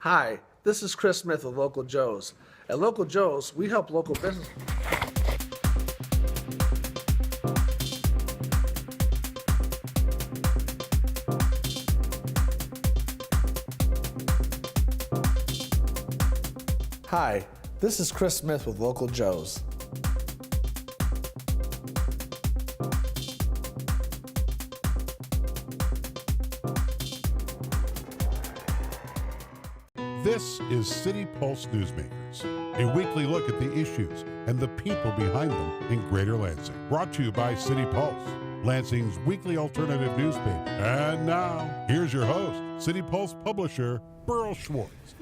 Hi, this is Chris Smith of Local Joe's. At Local Joe's, we help local business. Hi, this is Chris Smith with Local Joe's. This is City Pulse Newsmakers, a weekly look at the issues and the people behind them in Greater Lansing. Brought to you by City Pulse, Lansing's weekly alternative newspaper. And now, here's your host, City Pulse publisher, Burl Schwartz.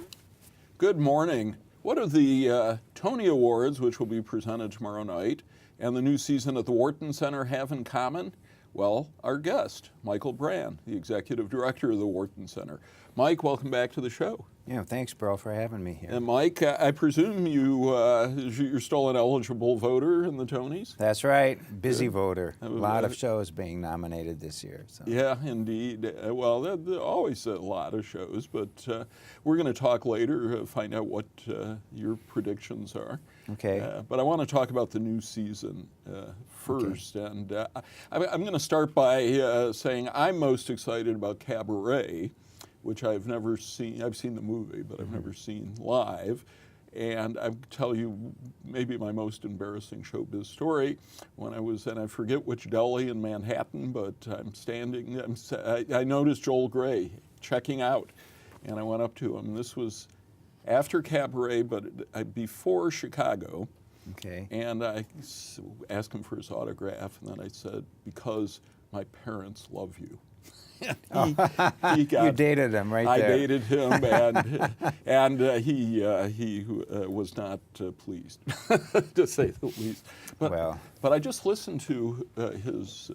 Good morning. What do the Tony Awards, which will be presented tomorrow night, and the new season at the Wharton Center have in common? Well, our guest, Michael Brand, the executive director of the Wharton Center. Mike, welcome back to the show. Yeah, thanks, Burl, for having me here. And Mike, I presume you're still an eligible voter in the Tonys? That's right, busy voter. A lot of shows being nominated this year. So. Yeah, indeed. Well, there are always a lot of shows, but we're going to talk later, find out what your predictions are. Okay. But I want to talk about the new season first. Okay. And I'm going to start by saying I'm most excited about Cabaret, which I've never seen. I've seen the movie, but I've never seen live. And I'll tell you maybe my most embarrassing showbiz story. When I was, and I forget which deli in Manhattan, but I noticed Joel Grey checking out. And I went up to him. This was after Cabaret, but before Chicago. Okay. And I asked him for his autograph, and then I said, "Because my parents love you." He you dated him right there. I dated him, and he was not pleased, to say the least. But I just listened to his.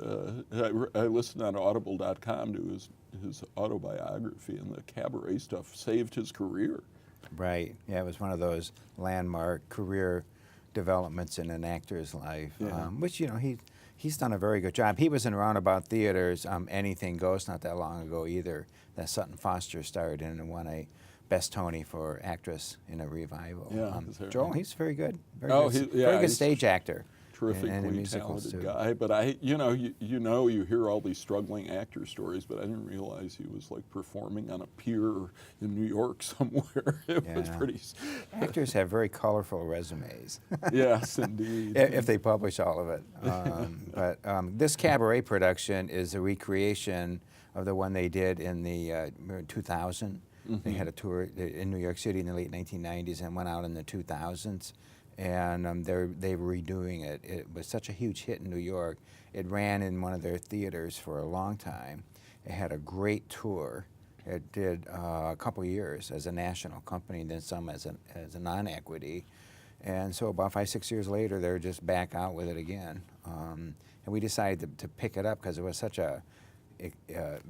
I listened on Audible.com to his autobiography, and the Cabaret stuff saved his career. Right. Yeah, it was one of those landmark career developments in an actor's life, which he's done a very good job. He was in Roundabout Theater's Anything Goes not that long ago either, that Sutton Foster starred in and won a Best Tony for actress in a revival. Yeah, Joel, he's very good. Very good stage actor. Terrifically talented guy, but you hear all these struggling actor stories, but I didn't realize he was like performing on a pier in New York somewhere. It was pretty. Actors have very colorful resumes. Yes, indeed. If they publish all of it. But this Cabaret production is a recreation of the one they did in the 2000. Mm-hmm. They had a tour in New York City in the late 1990s and went out in the 2000s. And they were redoing it. It was such a huge hit in New York. It ran in one of their theaters for a long time. It had a great tour. It did a couple years as a national company, then some as a non-equity. And so about 5-6 years later, they're just back out with it again. And we decided to pick it up because it was such a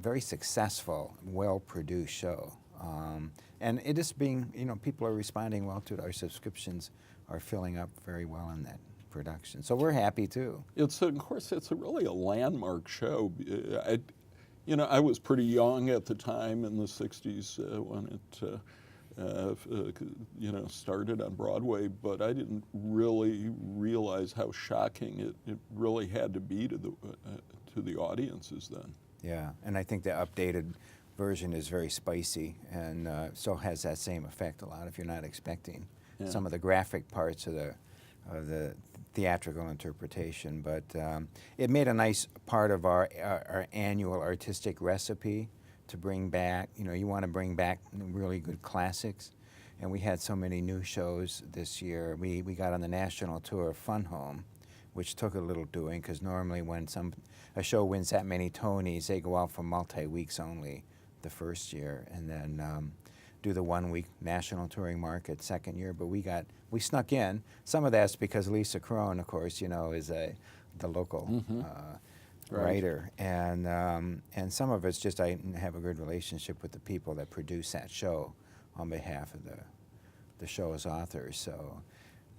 very successful, well-produced show. And it is being, people are responding well to it. Our subscriptions are filling up very well in that production. So we're happy too. It's really a landmark show. I was pretty young at the time in the 60s when it started on Broadway, but I didn't really realize how shocking it really had to be to the audiences then. Yeah, and I think the updated version is very spicy and still has that same effect a lot if you're not expecting some of the graphic parts of the theatrical interpretation. But it made a nice part of our annual artistic recipe to bring back, you want to bring back really good classics. And we had so many new shows this year. We got on the national tour of Fun Home, which took a little doing because normally when a show wins that many Tonys, they go out for multi-weeks only the first year, and then do the 1-week national touring market second year. But we snuck in. Some of that's because Lisa Crone, of course, is the local writer, and some of it's just I have a good relationship with the people that produce that show on behalf of the show's authors. So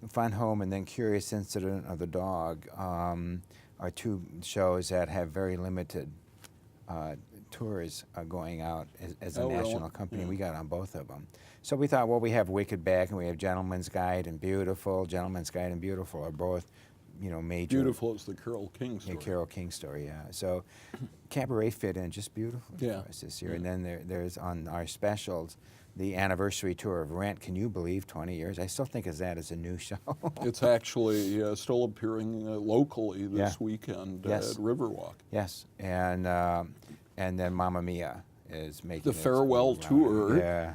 Fun Home and then Curious Incident of the Dog are two shows that have very limited tours going out as a Oh, really? national company. Yeah. We got on both of them. So we thought, well, we have Wicked Back and we have Gentleman's Guide and Beautiful. Gentleman's Guide and Beautiful are both, major. Beautiful is the Carole King story. Yeah, Carole King story, yeah. So Cabaret fit in just beautifully Yeah. for us this year. And then there's on our specials, the anniversary tour of Rent. Can you believe 20 years? I still think of that as a new show. It's actually still appearing locally this Yeah. weekend Yes. at Riverwalk. Yes, and then Mamma Mia is making The its farewell way around. tour. Yeah.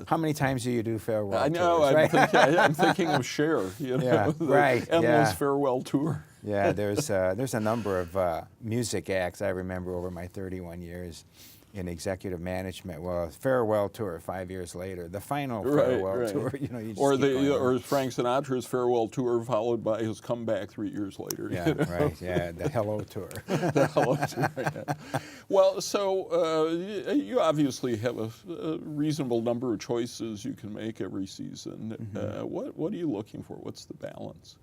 How many times do you do farewell I know. tours, right? I'm thinking of Cher. Yeah, the right, endless yeah. farewell tour. Yeah, there's a number of music acts I remember over my 31 years in executive management. Well, farewell tour 5 years later, the final farewell tour. You just or keep going on. or Frank Sinatra's farewell tour followed by his comeback 3 years later. Yeah, right. Yeah, the hello tour. The hello tour. Yeah. Well, so you obviously have a reasonable number of choices you can make every season. What are you looking for? What's the balance?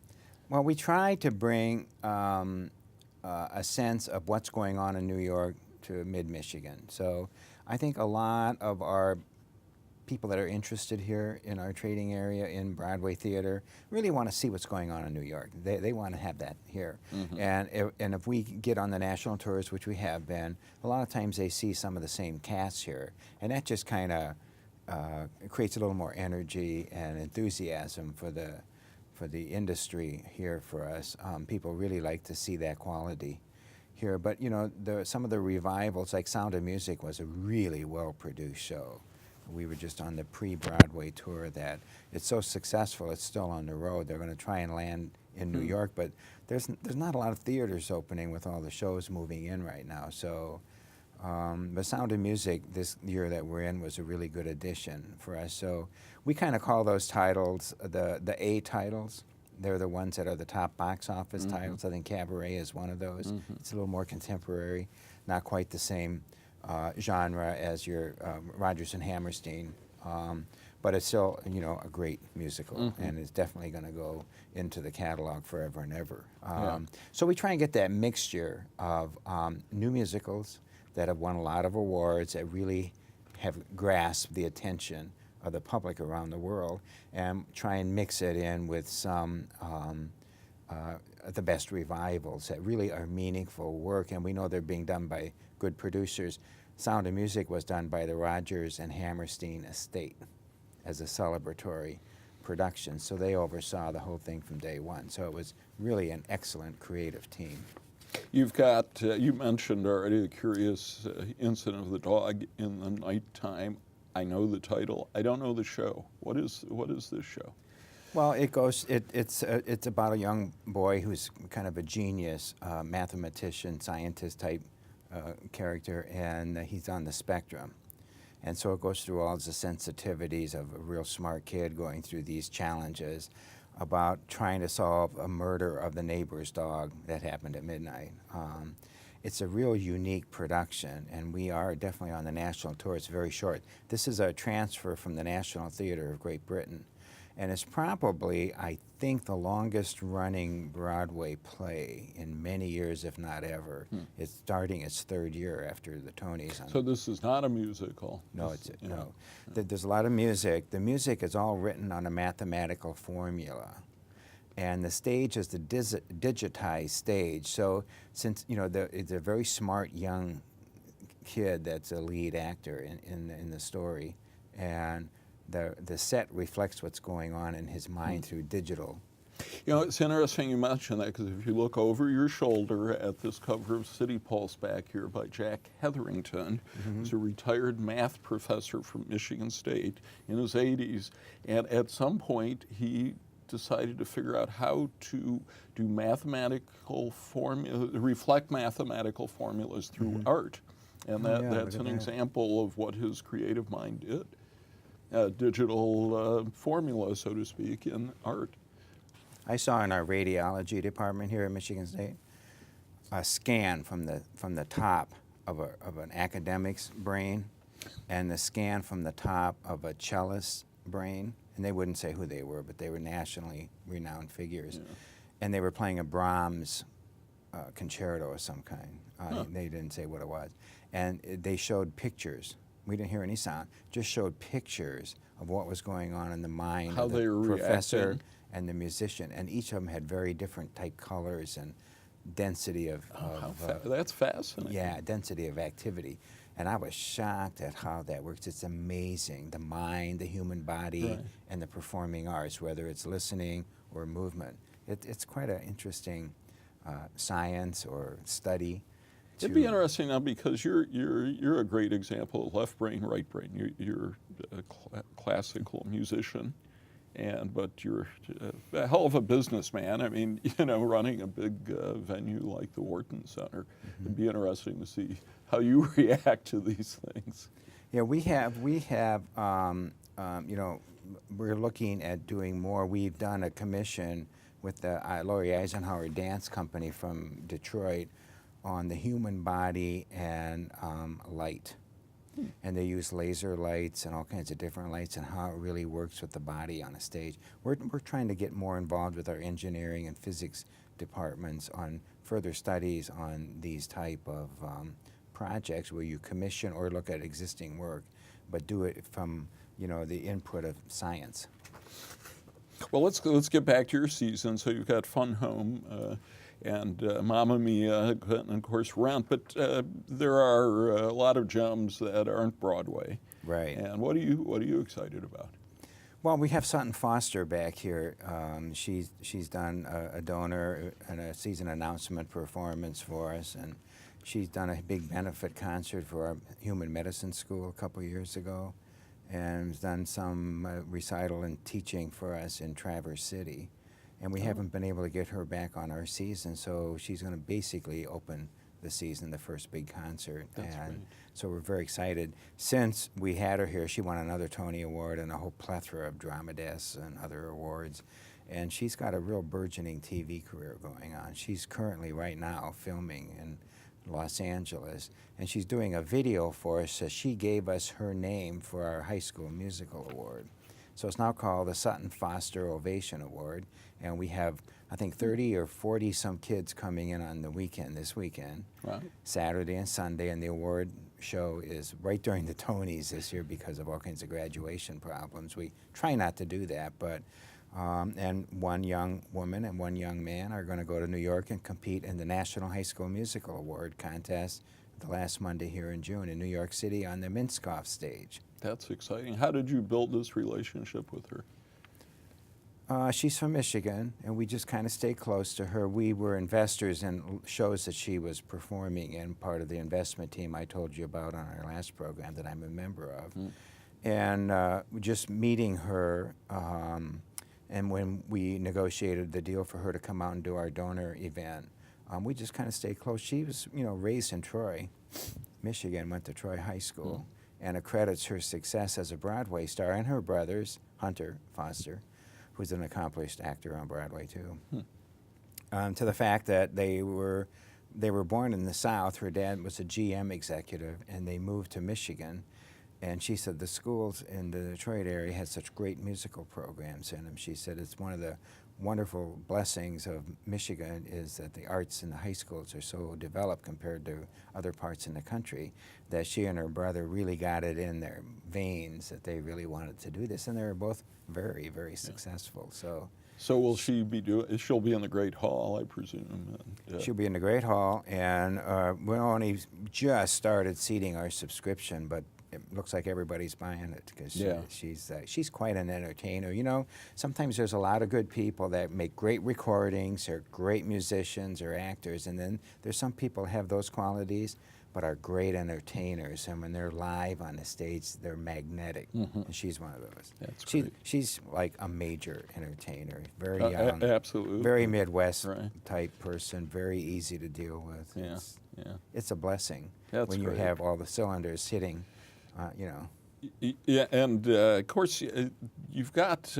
Well, we try to bring a sense of what's going on in New York to mid-Michigan. So I think a lot of our people that are interested here in our trading area in Broadway theater really want to see what's going on in New York. They want to have that here. And if we get on the national tours, which we have been, a lot of times they see some of the same casts here. And that just kind of creates a little more energy and enthusiasm for the industry here for us. People really like to see that quality here. But some of the revivals, like Sound of Music, was a really well-produced show. We were just on the pre-Broadway tour that it's so successful, it's still on the road. They're going to try and land in New York, but there's not a lot of theaters opening with all the shows moving in right now. So the Sound of Music this year that we're in was a really good addition for us. So we kind of call those titles the A titles. They're the ones that are the top box office titles. I think Cabaret is one of those. It's a little more contemporary, not quite the same genre as your Rodgers and Hammerstein, but it's still a great musical, and it's definitely going to go into the catalog forever and ever. So we try and get that mixture of new musicals that have won a lot of awards, that really have grasped the attention of the public around the world, and try and mix it in with some the best revivals that really are meaningful work, and we know they're being done by good producers. Sound of Music was done by the Rodgers and Hammerstein estate as a celebratory production, so they oversaw the whole thing from day one. So it was really an excellent creative team. You've got, you mentioned already the curious incident of the dog in the nighttime. I know the title. I don't know the show. What is this show? Well, it's about a young boy who's kind of a genius, mathematician, scientist type character, and he's on the spectrum. And so it goes through all the sensitivities of a real smart kid going through these challenges about trying to solve a murder of the neighbor's dog that happened at midnight. It's a real unique production, and we are definitely on the national tour. It's very short. This is a transfer from the National Theatre of Great Britain, and it's probably, I think, the longest running Broadway play in many years, if not ever. It's starting its third year after the Tonys. So this is not a musical. No, no. There's a lot of music. The music is all written on a mathematical formula, and the stage is the digitized stage. So since it's a very smart young kid that's a lead actor in the story, and the set reflects what's going on in his mind through digital. It's interesting you mention that, because if you look over your shoulder at this cover of City Pulse back here by Jack Hetherington, who's a retired math professor from Michigan State in his 80s, and at some point he decided to figure out how to do mathematical formula, reflect mathematical formulas through art. And that's an example of what his creative mind did. Digital formula, so to speak, in art. I saw in our radiology department here at Michigan State a scan from the top of an academic's brain and the scan from the top of a cellist's brain. And they wouldn't say who they were, but they were nationally renowned figures. Yeah. And they were playing a Brahms concerto of some kind. They didn't say what it was. and they showed pictures. We didn't hear any sound, just showed pictures of what was going on in the mind How of they the were professor reacting. and the musician, and each of them had very different type colors and density of, That's fascinating. yeah, density of activity. And I was shocked at how that works. It's amazing, the mind, the human body, Right. and the performing arts, whether it's listening or movement. It's quite an interesting science or study. It'd be interesting now because you're a great example of left brain, right brain. You're a classical musician, but you're a hell of a businessman. I mean, running a big venue like the Wharton Center. It'd be interesting to see how you react to these things. Yeah, we have, we're looking at doing more. We've done a commission with the Laurie Eisenhower Dance Company from Detroit on the human body and light. And they use laser lights and all kinds of different lights and how it really works with the body on a stage. We're trying to get more involved with our engineering and physics departments on further studies on these type of projects where you commission or look at existing work, but do it from the input of science. Well, let's get back to your season. So you've got Fun Home and Mamma Mia, and of course Rent, but there are a lot of gems that aren't Broadway. Right. And what are you excited about? Well, we have Sutton Foster back here. She's done a donor and a season announcement performance for us, and she's done a big benefit concert for our human medicine school a couple years ago, and has done some recital and teaching for us in Traverse City. And we haven't been able to get her back on our season, so she's going to basically open the season, the first big concert. That's great. So we're very excited. Since we had her here, she won another Tony Award and a whole plethora of drama desks and other awards. And she's got a real burgeoning TV career going on. She's currently right now filming in Los Angeles, and she's doing a video for us. So she gave us her name for our High School Musical Award. So it's now called the Sutton Foster Ovation Award, and we have, I think, 30 or 40 some kids coming in on the weekend, this weekend, Right. Saturday and Sunday, and the award show is right during the Tonys this year because of all kinds of graduation problems. We try not to do that, but and one young woman and one young man are going to go to New York and compete in the National High School Musical Award contest the last Monday here in June in New York City on the Minskoff stage. That's exciting. How did you build this relationship with her? She's from Michigan, and we just kind of stay close to her. We were investors in shows that she was performing in, part of the investment team I told you about on our last program that I'm a member of. And just meeting her, and when we negotiated the deal for her to come out and do our donor event, we just kind of stayed close. She was, raised in Troy, Michigan, went to Troy High School, and accredits her success as a Broadway star, and her brothers, Hunter Foster, who's an accomplished actor on Broadway too, to the fact that they were born in the South. Her dad was a GM executive, and they moved to Michigan. And she said the schools in the Detroit area had such great musical programs in them. She said it's one of the wonderful blessings of Michigan is that the arts in the high schools are so developed compared to other parts in the country that she and her brother really got it in their veins that they really wanted to do this. And they were both very, very successful. So will she be she'll be in the Great Hall, I presume. And, she'll be in the Great Hall, and we only just started seating our subscription, but it looks like everybody's buying it because she's quite an entertainer. Sometimes there's a lot of good people that make great recordings, or great musicians or actors, and then there's some people have those qualities but are great entertainers, and when they're live on the stage, they're magnetic, and she's one of those. That's great. She's like a major entertainer, very young, absolutely, very Midwest type person, very easy to deal with. Yeah, It's a blessing That's when great. you have all the cylinders hitting. Yeah, and of course, you've got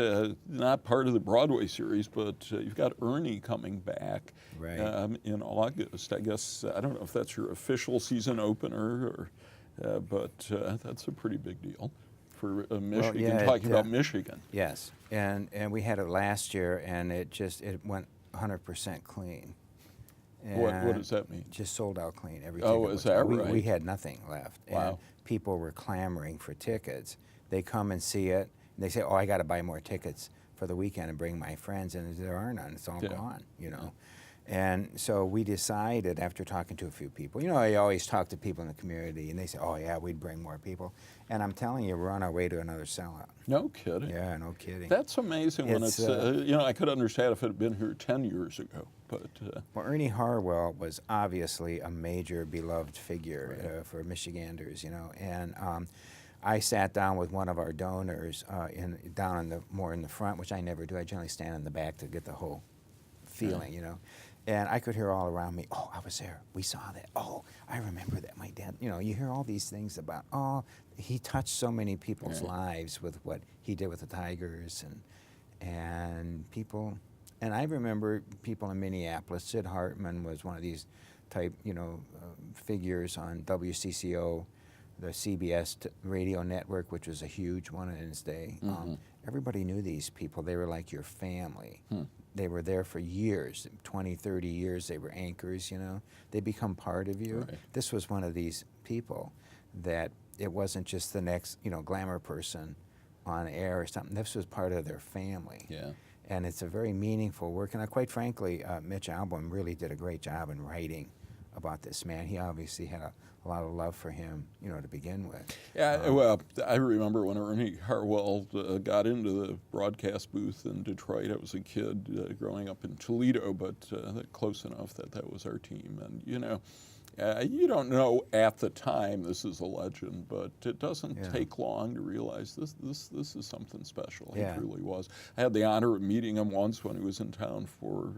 not part of the Broadway series, but you've got Ernie coming back in August. I guess, I don't know if that's your official season opener, but that's a pretty big deal for Michigan, talking about Michigan. Yes, and we had it last year, and it went 100% clean. What does that mean? Just sold out clean. Every Oh, ticket is was that gone. right? We had nothing left. Wow. And people were clamoring for tickets. They come and see it, and they say, "Oh, I got to buy more tickets for the weekend and bring my friends," and there are none. It's all Yeah. gone, And so we decided, after talking to a few people, I always talk to people in the community, and they say, "Oh yeah, we'd bring more people." And I'm telling you, we're on our way to another sellout. No kidding. Yeah, no kidding. That's amazing when It's, it's, I could understand if it had been here 10 years ago, but. Well, Ernie Harwell was obviously a major beloved figure for Michiganders, and I sat down with one of our donors more in the front, which I never do. I generally stand in the back to get the whole feeling, And I could hear all around me, "Oh, I was there. We saw that. Oh, I remember that. My dad," you hear all these things about, oh, he touched so many people's lives with what he did with the Tigers and people. And I remember people in Minneapolis. Sid Hartman was one of these type, figures on WCCO, the CBS radio network, which was a huge one in its day. Everybody knew these people. They were like your family. They were there for years, 20, 30 years. They were anchors, They become part of you. Right. This was one of these people that it wasn't just the next, glamour person on air or something. This was part of their family. Yeah. And it's a very meaningful work. And quite frankly, Mitch Albom really did a great job in writing about this man. He obviously had a lot of love for him, to begin with. Yeah, well, I remember when Ernie Harwell got into the broadcast booth in Detroit. I was a kid growing up in Toledo, but close enough that was our team. And, you don't know at the time this is a legend, but it doesn't take long to realize this is something special. He truly was. I had the honor of meeting him once when he was in town for,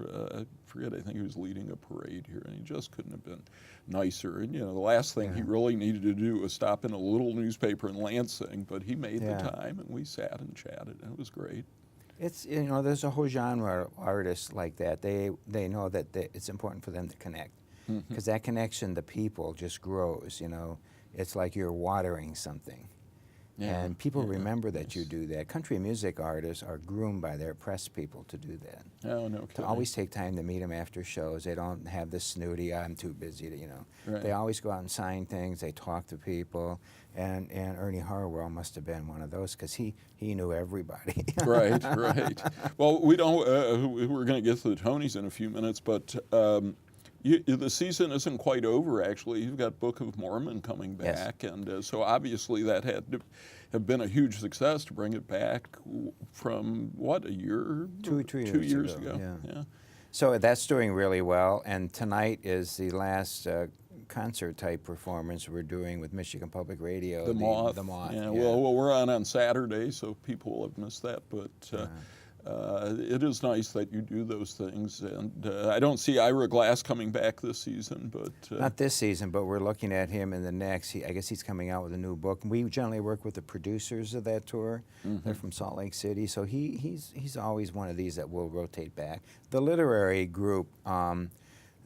I think he was leading a parade here, and he just couldn't have been nicer. And, the last thing he really needed to do was stop in a little newspaper in Lansing, but he made the time, and we sat and chatted, and it was great. It's, there's a whole genre of artists like that. They know that it's important for them to connect. Because that connection to people just grows, It's like you're watering something. Yeah. And people remember that you do that. Country music artists are groomed by their press people to do that. Oh, no kidding. To always take time to meet them after shows. They don't have this snooty, "I'm too busy to," Right. They always go out and sign things. They talk to people. And Ernie Harwell must have been one of those because he knew everybody. Right. Well, we're going to get to the Tonys in a few minutes, but the season isn't quite over, actually. You've got Book of Mormon coming back, and so obviously that had to have been a huge success to bring it back from, what, a year? Two years ago. Yeah. So that's doing really well, and tonight is the last concert-type performance we're doing with Michigan Public Radio. The Moth. The Moth. Yeah. Well, we're on Saturday, so people will have missed that, but it is nice that you do those things. And I don't see Ira Glass coming back this season, but not this season, but we're looking at him in the next. I guess he's coming out with a new book. We generally work with the producers of that tour. They're from Salt Lake City, so he's always one of these that will rotate back. The literary group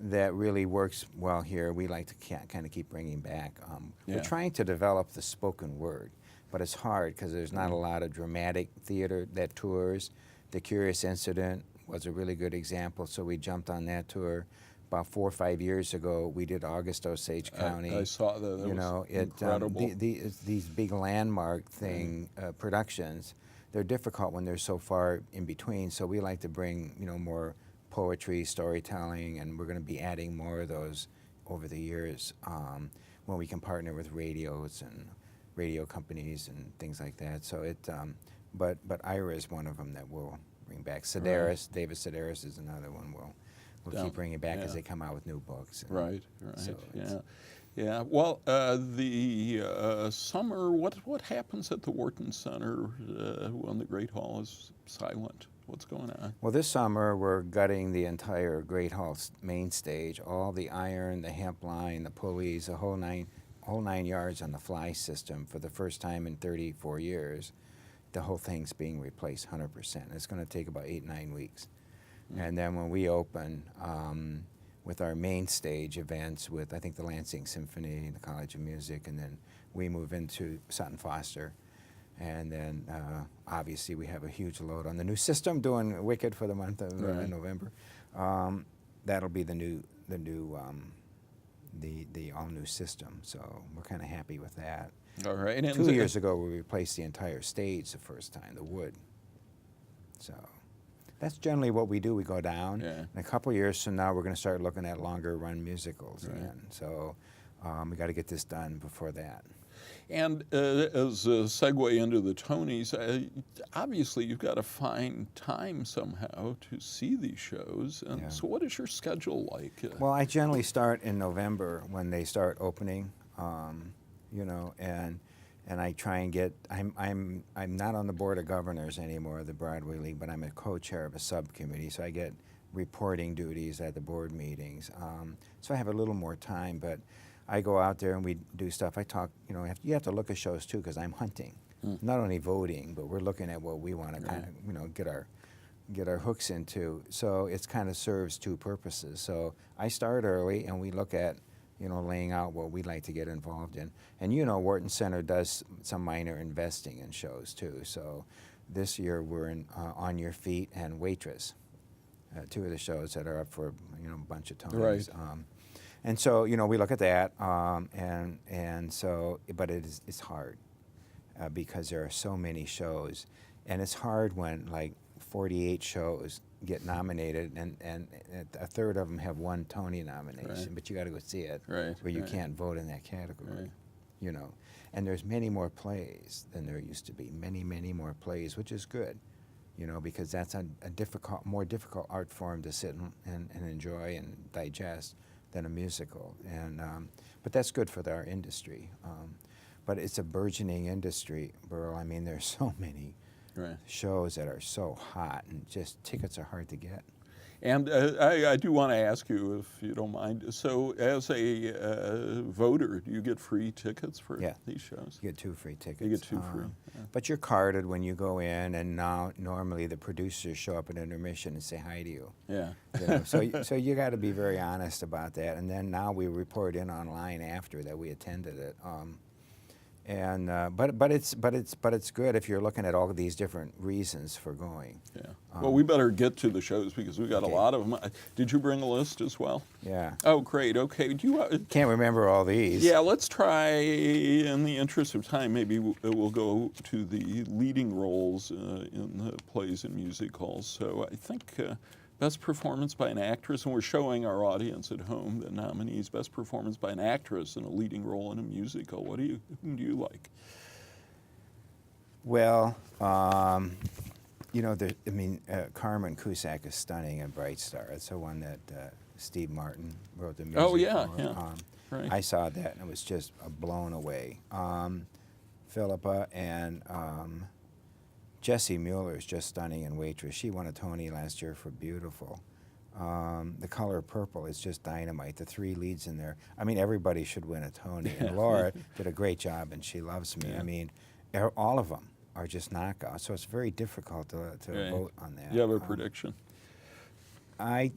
that really works well here, we like to kind of keep bringing back. We're trying to develop the spoken word, but it's hard because there's not a lot of dramatic theater that tours. The Curious Incident was a really good example, so we jumped on that tour. About 4 or 5 years ago, we did August Osage County. I saw that. That was incredible. These big landmark productions, they're difficult when they're so far in between. So we like to bring more poetry, storytelling, and we're going to be adding more of those over the years when we can partner with radios and radio companies and things like that. So but Ira is one of them that we'll bring back. Sedaris, David Sedaris is another one we'll keep bringing back as they come out with new books. Right. So yeah. Well, the summer, what happens at the Wharton Center when the Great Hall is silent? What's going on? Well, this summer we're gutting the entire Great Hall main stage, all the iron, the hemp line, the pulleys, the whole nine yards on the fly system for the first time in 34 years. The whole thing's being replaced 100%. It's going to take about 8-9 weeks. And then when we open with our main stage events with, I think, the Lansing Symphony and the College of Music, and then we move into Sutton Foster. And then obviously we have a huge load on the new system, doing Wicked for the month of November. that'll be the all new system. So we're kind of happy with that. All right. And 2 years ago, we replaced the entire stage the first time, the wood. So that's generally what we do. We go down. Yeah. In a couple of years from now, we're going to start looking at longer run musicals Right. again. So we got to get this done before that. And as a segue into the Tonys, obviously you've got to find time somehow to see these shows. And Yeah. so what is your schedule like? Well, I generally start in November when they start opening, and I try and get. I'm not on the board of governors anymore of the Broadway League, but I'm a co-chair of a subcommittee, so I get reporting duties at the board meetings. So I have a little more time, but I go out there and we do stuff. I talk. You have to look at shows too because I'm hunting, not only voting, but we're looking at what we want to kind of get our hooks into. So it's kind of serves two purposes. So I start early and we look at, laying out what we'd like to get involved in. And Wharton Center does some minor investing in shows too. So this year we're in On Your Feet and Waitress, two of the shows that are up for a bunch of Tonys. Right. And so we look at that, and so, but it's hard because there are so many shows, and it's hard when like 48 shows get nominated, and a third of them have one Tony nomination, Right. but you got to go see it, Right, where you right. can't vote in that category, Right. And there's many more plays than there used to be, many more plays, which is good, because that's a more difficult art form to sit and enjoy and digest than a musical, but that's good for our industry. But it's a burgeoning industry, Burl. I mean, there's so many Right. shows that are so hot, and just tickets are hard to get. And I do want to ask you, if you don't mind, so as a voter, do you get free tickets for Yeah. these shows? You get 2 free tickets. You get 2 free. Yeah. But you're carded when you go in, and now normally the producers show up at intermission and say hi to you. Yeah. So you got to be very honest about that. And then now we report in online after that we attended it. But it's good if you're looking at all of these different reasons for going. Yeah. Well, we better get to the shows because we've got Okay. a lot of them. Did you bring a list as well? Yeah. Oh, great. Okay. Do you? Can't remember all these. Yeah. Let's try. In the interest of time, maybe we'll go to the leading roles in the plays and musicals. So I think best performance by an actress, and we're showing our audience at home the nominees. Best performance by an actress in a leading role in a musical. Whom do you like? Well, Carmen Cusack is stunning in Bright Star. It's the one that Steve Martin wrote the music Oh, yeah, for. yeah. Right. I saw that and it was just blown away. Philippa and Jessie Mueller is just stunning in Waitress. She won a Tony last year for Beautiful. The Color Purple is just dynamite. The 3 leads in there. I mean, everybody should win a Tony. And Laura did a great job, and She Loves Me. Yeah. I mean, all of them are just knockouts. So it's very difficult to Right. vote on that. You have a prediction? I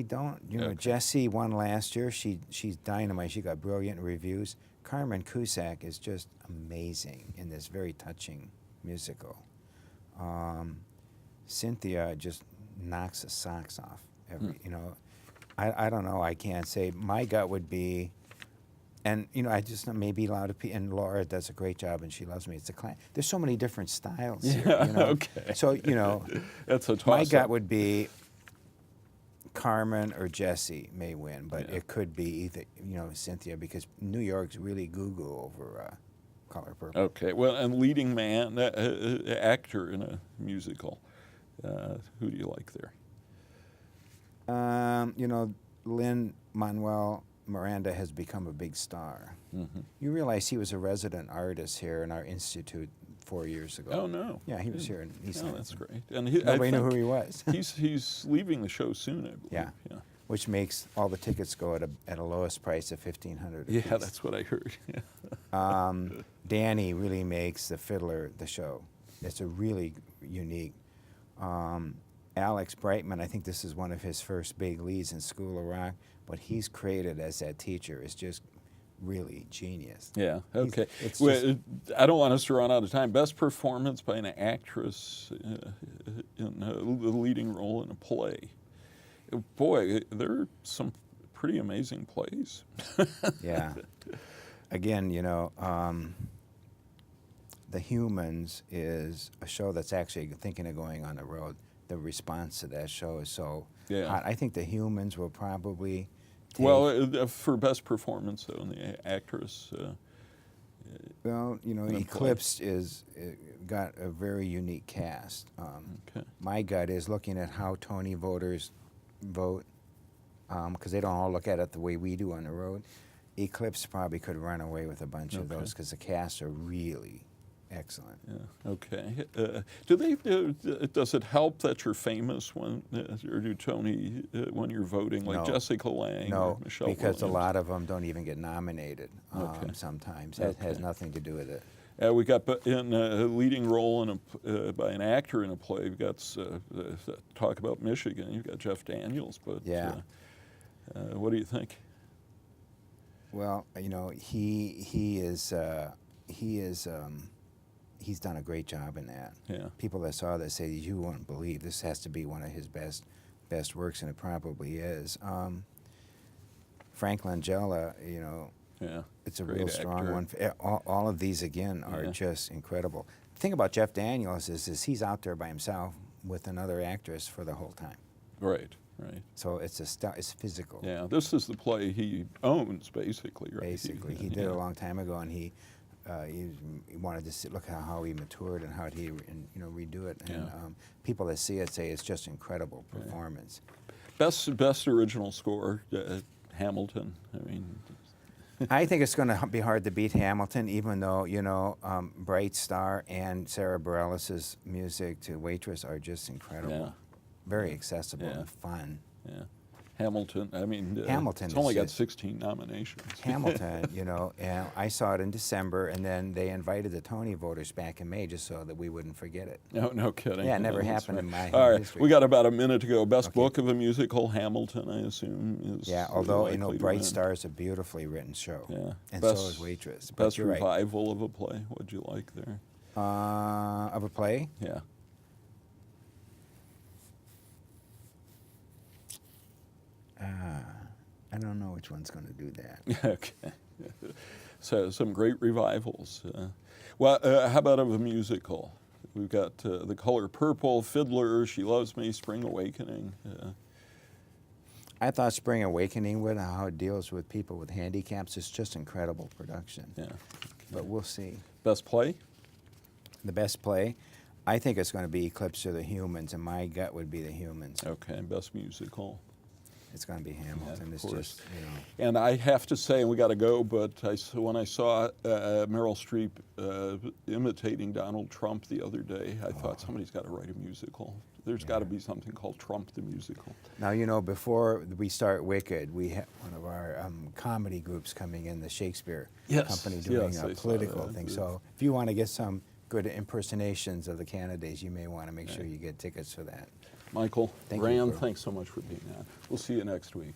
don't. Okay. Jessie won last year. She's dynamite. She got brilliant reviews. Carmen Cusack is just amazing in this very touching musical. Cynthia just knocks the socks off. I don't know. I can't say. My gut would be, and I just may be allowed to. And Laura does a great job, and She Loves Me. It's a class. There's so many different styles here. Okay. So That's a toss-up. my gut would be Carmen or Jessie may win, but Yeah. it could be either Cynthia, because New York's really goo-goo over Color Purple. Okay, well, and leading man, actor in a musical, who do you like there? Lin-Manuel Miranda has become a big star. Mm-hmm. You realize he was a resident artist here in our institute 4 years ago. Oh, no. Yeah, he was here in East Oh, Hampton. that's great. And Nobody knew who he was. he's leaving the show soon, I believe. Yeah. Yeah, Which makes all the tickets go at a lowest price of $1,500. yeah, that's what I heard. Danny really makes the fiddler the show. It's a really unique. Alex Brightman, I think this is one of his first big leads in School of Rock. What he's created as that teacher is just really genius. Yeah, okay. It's Well, I don't want us to run out of time. Best performance by an actress in the leading role in a play. boy, there are some pretty amazing plays. Yeah. Again, you know, The Humans is a show that's actually thinking of going on the road. The response to that show is so hot. I think The Humans will probably take, Well, for best performance, though, and the actress. well, you know, in a play. Eclipsed got a very unique cast. Okay. My gut is looking at how Tony voters vote, because they don't all look at it the way we do on the road. Eclipse probably could run away with a bunch of those because the casts are really excellent. Yeah. Okay. Do they? Does it help that you're famous when, or do Tony when you're voting, like No. Jessica Lange No, or Michelle because a Williams? lot of them don't even get nominated. Okay. Sometimes that has nothing to do with it. We got in a leading role in by an actor in a play. We've got talk about Michigan. You've got Jeff Daniels, but Yeah. what do you think? Well, you know, he's done a great job in that. Yeah. People that saw that say you won't believe this has to be one of his best works, and it probably is. Frank Langella, you know, Yeah. it's a Great real strong actor. one. All of these again are Yeah. just incredible. The thing about Jeff Daniels is he's out there by himself with another actress for the whole time. Right. Right. So it's it's physical. Yeah. This is the play he owns, basically. Right. Basically, he did it a long time ago, and he wanted to see, look at how he matured and how he redo it. And people that see it say it's just incredible performance. Best original score, Hamilton. I mean, I think it's going to be hard to beat Hamilton, even though Bright Star and Sarah Bareilles' music to Waitress are just incredible. Yeah. Very accessible Yeah. and fun. yeah. Hamilton. I mean, Hamilton It's only is got just- 16 nominations. Hamilton, and I saw it in December, and then they invited the Tony voters back in May just so that we wouldn't forget it. No kidding. Yeah, it never That's happened in my All right, history. we got about a minute to go. Best Okay. book of a musical, Hamilton, I assume is. Yeah, although likely to Bright win. Star is a beautifully written show. Yeah. And so is Waitress. But Best you're right. revival of a play. What'd you like there? Of a play? Yeah. I don't know which one's going to do that. Okay. So some great revivals. Well, how about of a musical? We've got The Color Purple, Fiddler, She Loves Me, Spring Awakening. I thought Spring Awakening would, how it deals with people with handicaps. It's just incredible production. Yeah. But we'll see. Best play? The best play, I think it's going to be Eclipse of the Humans, and my gut would be The Humans. Okay. Best musical. It's going to be Hamilton. of It's course. just, And I have to say, and we got to go, but when I saw Meryl Streep imitating Donald Trump the other day, I thought somebody's got to write a musical. There's got to be something called Trump the Musical. Now, before we start Wicked, we have one of our comedy groups coming in, the Shakespeare Yes, Company, doing yes, a I saw political that. thing. So if you want to get some good impersonations of the candidates, you may want to make sure you get tickets for that. Michael, Thank you, Rand, Drew. thanks so much for being on. We'll see you next week.